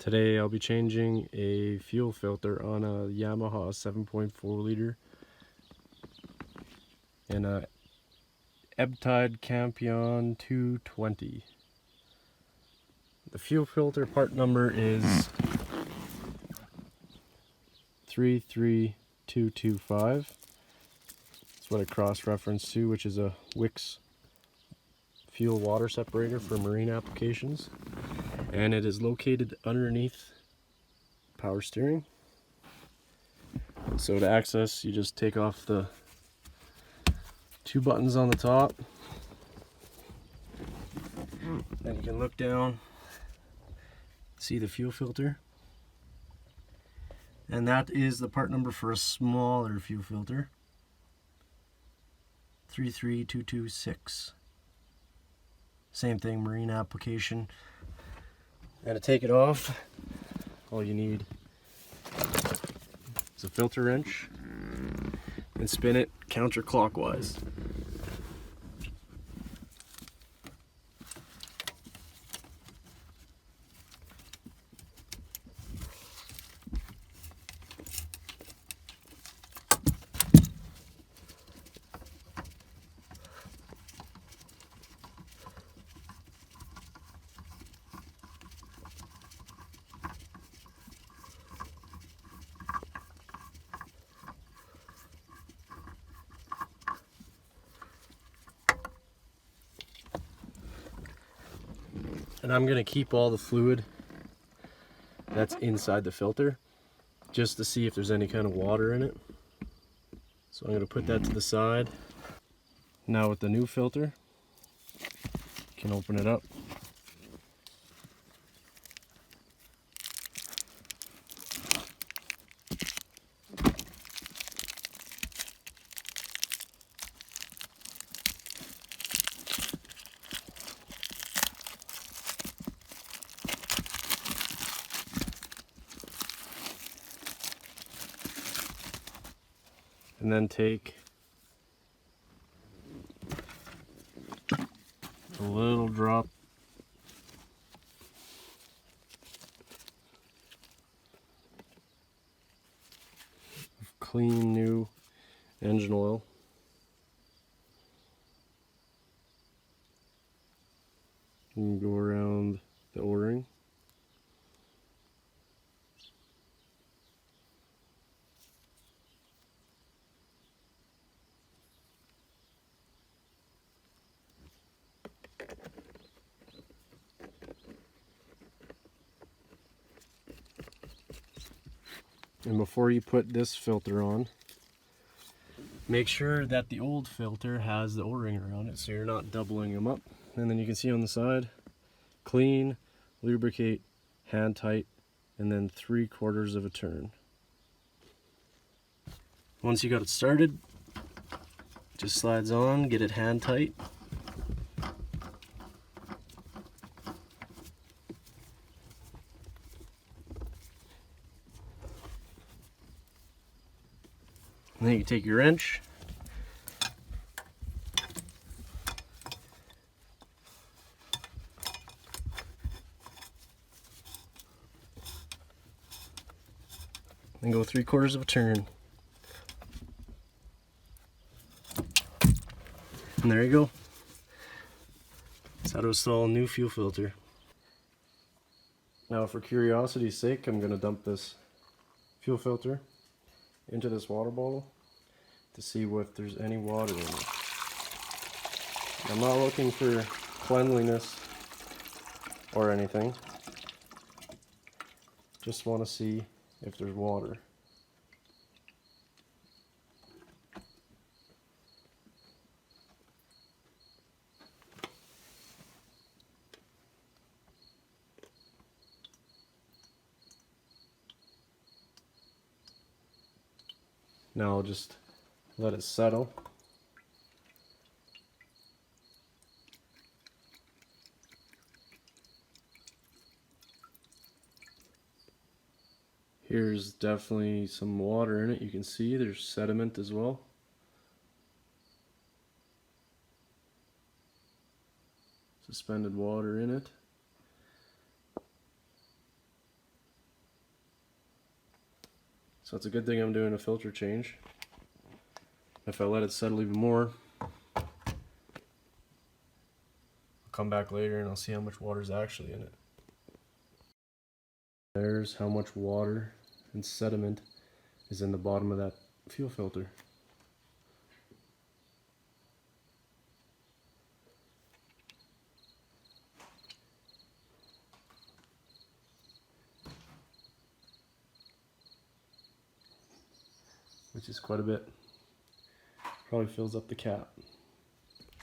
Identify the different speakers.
Speaker 1: Today I'll be changing a fuel filter on a Yamaha 7.4 l in a Ebbtide Campione 220. The fuel filter part number is 33225. That's what I cross-reference to, which is a Wix fuel water separator for marine applications. And it is located underneath power steering. So to access, you just take off the two buttons on the top. Then you can look down, see the fuel filter. And that is the part number for a smaller fuel filter. 33226. Same thing, marine application. And to take it off, all you need is a filter wrench and spin it counterclockwise. And I'm going to keep all the fluid that's inside the filter just to see if there's any kind of water in it. So I'm going to put that to the side. Now with the new filter, you can open it up. And then take a little drop of clean new engine oil. And go around the O-ring. And before you put this filter on, make sure that the old filter has the O-ring around it so you're not doubling them up. And then you can see on the side, clean, lubricate, hand tight, and then 3/4 of a turn. Once you got it started, just slides on, get it hand tight. And then you take your wrench, and go 3/4 of a turn. And there you go. That's how to install a new fuel filter. Now for curiosity's sake, I'm going to dump this fuel filter into this water bottle to see if there's any water in it. I'm not looking for cleanliness or anything. Just want to see if there's water. Now I'll just let it settle. Here's definitely some water in it. You can see there's sediment as well. Suspended water in it. So it's a good thing I'm doing a filter change. If I let it settle even more, I'll come back later and I'll see how much water is actually in it. There's how much water and sediment is in the bottom of that fuel filter. Which is quite a bit. Probably fills up the cap.